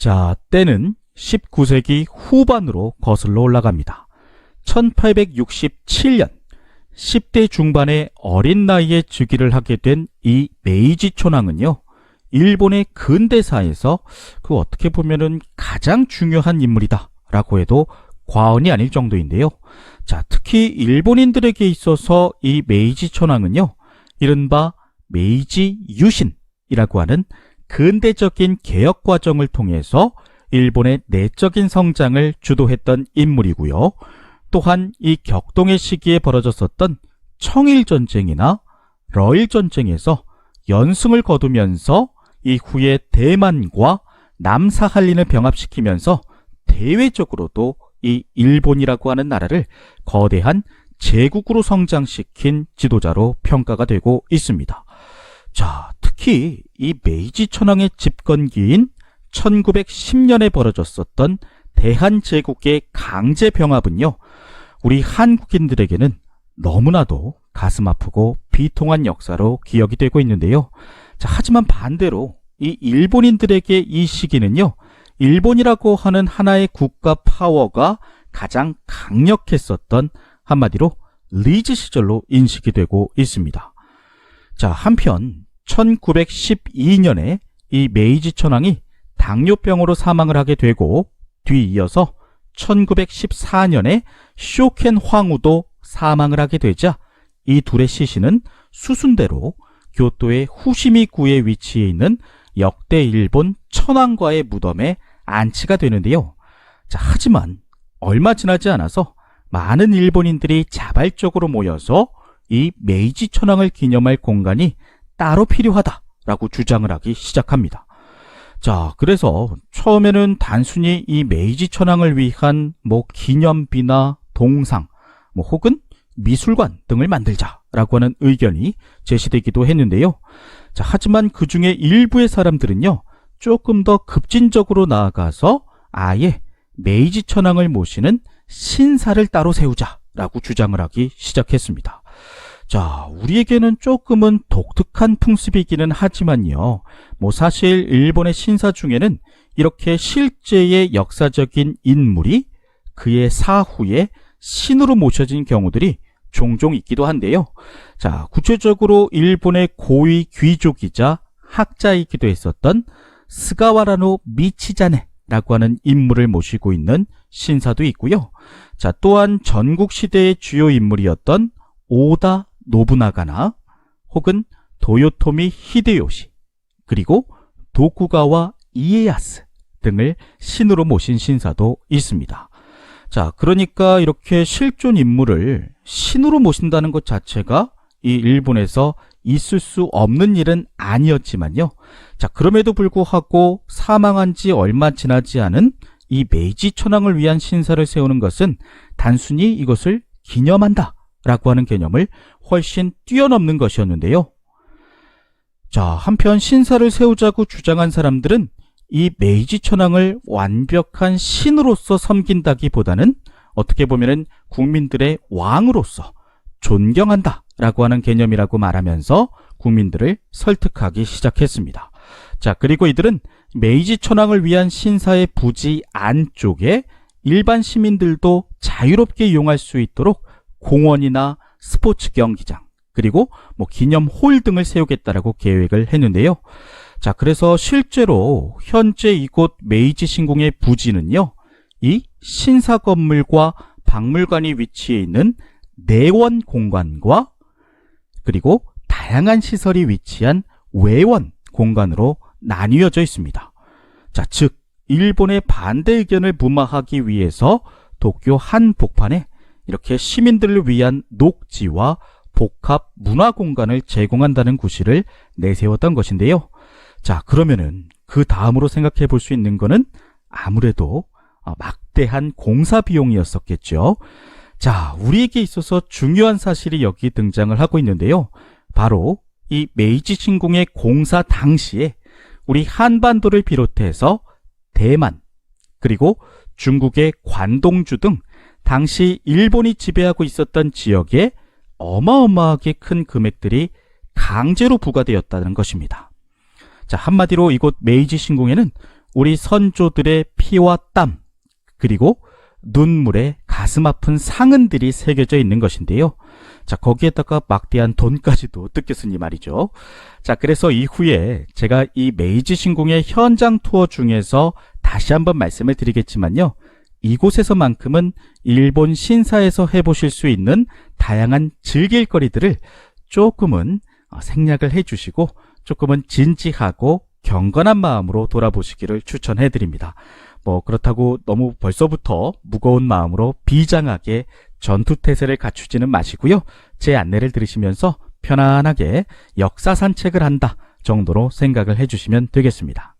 자, 때는 19세기 후반으로 거슬러 올라갑니다. 1867년 10대 중반의 어린 나이에 즉위를 하게 된 이 메이지 촌왕은요, 일본의 근대사에서 어떻게 보면은 가장 중요한 인물이다 라고 해도 과언이 아닐 정도인데요. 자, 특히 일본인들에게 있어서 이 메이지 촌왕은요, 이른바 메이지 유신이라고 하는 근대적인 개혁 과정을 통해서 일본의 내적인 성장을 주도했던 인물이고요. 또한 이 격동의 시기에 벌어졌었던 청일전쟁이나 러일전쟁에서 연승을 거두면서 이후에 대만과 남사할린을 병합시키면서 대외적으로도 이 일본이라고 하는 나라를 거대한 제국으로 성장시킨 지도자로 평가가 되고 있습니다. 자, 특히 이 메이지 천황의 집권기인 1910년에 벌어졌었던 대한제국의 강제 병합은요, 우리 한국인들에게는 너무나도 가슴 아프고 비통한 역사로 기억이 되고 있는데요. 자, 하지만 반대로 이 일본인들에게 이 시기는요, 일본이라고 하는 하나의 국가 파워가 가장 강력했었던, 한마디로 리즈 시절로 인식이 되고 있습니다. 자, 한편 1912년에 이 메이지 천황이 당뇨병으로 사망을 하게 되고, 뒤이어서 1914년에 쇼켄 황후도 사망을 하게 되자 이 둘의 시신은 수순대로 교토의 후시미구에 위치해 있는 역대 일본 천황과의 무덤에 안치가 되는데요. 자, 하지만 얼마 지나지 않아서 많은 일본인들이 자발적으로 모여서 이 메이지 천황을 기념할 공간이 따로 필요하다라고 주장을 하기 시작합니다. 자, 그래서 처음에는 단순히 이 메이지 천황을 위한 기념비나 동상, 혹은 미술관 등을 만들자라고 하는 의견이 제시되기도 했는데요. 자, 하지만 그 중에 일부의 사람들은요, 조금 더 급진적으로 나아가서 아예 메이지 천황을 모시는 신사를 따로 세우자라고 주장을 하기 시작했습니다. 자, 우리에게는 조금은 독특한 풍습이기는 하지만요, 사실 일본의 신사 중에는 이렇게 실제의 역사적인 인물이 그의 사후에 신으로 모셔진 경우들이 종종 있기도 한데요. 자, 구체적으로 일본의 고위 귀족이자 학자이기도 했었던 스가와라노 미치자네라고 하는 인물을 모시고 있는 신사도 있고요. 자, 또한 전국시대의 주요 인물이었던 오다 노부나가나 혹은 도요토미 히데요시, 그리고 도쿠가와 이에야스 등을 신으로 모신 신사도 있습니다. 자, 그러니까 이렇게 실존 인물을 신으로 모신다는 것 자체가 이 일본에서 있을 수 없는 일은 아니었지만요. 자, 그럼에도 불구하고 사망한 지 얼마 지나지 않은 이 메이지 천황을 위한 신사를 세우는 것은 단순히 이것을 기념한다 라고 하는 개념을 훨씬 뛰어넘는 것이었는데요. 자, 한편 신사를 세우자고 주장한 사람들은 이 메이지 천황을 완벽한 신으로서 섬긴다기보다는 어떻게 보면은 국민들의 왕으로서 존경한다라고 하는 개념이라고 말하면서 국민들을 설득하기 시작했습니다. 자, 그리고 이들은 메이지 천황을 위한 신사의 부지 안쪽에 일반 시민들도 자유롭게 이용할 수 있도록 공원이나 스포츠 경기장, 그리고 기념홀 등을 세우겠다라고 계획을 했는데요. 자, 그래서 실제로 현재 이곳 메이지 신궁의 부지는요, 이 신사 건물과 박물관이 위치해 있는 내원 공간과 그리고 다양한 시설이 위치한 외원 공간으로 나뉘어져 있습니다. 자, 즉 일본의 반대 의견을 무마하기 위해서 도쿄 한복판에 이렇게 시민들을 위한 녹지와 복합 문화 공간을 제공한다는 구실을 내세웠던 것인데요. 자, 그러면은 그 다음으로 생각해 볼 수 있는 거는 아무래도 막대한 공사 비용이었었겠죠. 자, 우리에게 있어서 중요한 사실이 여기 등장을 하고 있는데요. 바로 이 메이지 신궁의 공사 당시에 우리 한반도를 비롯해서 대만, 그리고 중국의 관동주 등 당시 일본이 지배하고 있었던 지역에 어마어마하게 큰 금액들이 강제로 부과되었다는 것입니다. 자, 한마디로 이곳 메이지 신궁에는 우리 선조들의 피와 땀, 그리고 눈물에 가슴 아픈 상흔들이 새겨져 있는 것인데요. 자, 거기에다가 막대한 돈까지도 뜯겼으니 말이죠. 자, 그래서 이후에 제가 이 메이지 신궁의 현장 투어 중에서 다시 한번 말씀을 드리겠지만요. 이곳에서만큼은 일본 신사에서 해보실 수 있는 다양한 즐길 거리들을 조금은 생략을 해주시고 조금은 진지하고 경건한 마음으로 돌아보시기를 추천해 드립니다. 그렇다고 너무 벌써부터 무거운 마음으로 비장하게 전투태세를 갖추지는 마시고요. 제 안내를 들으시면서 편안하게 역사 산책을 한다 정도로 생각을 해주시면 되겠습니다.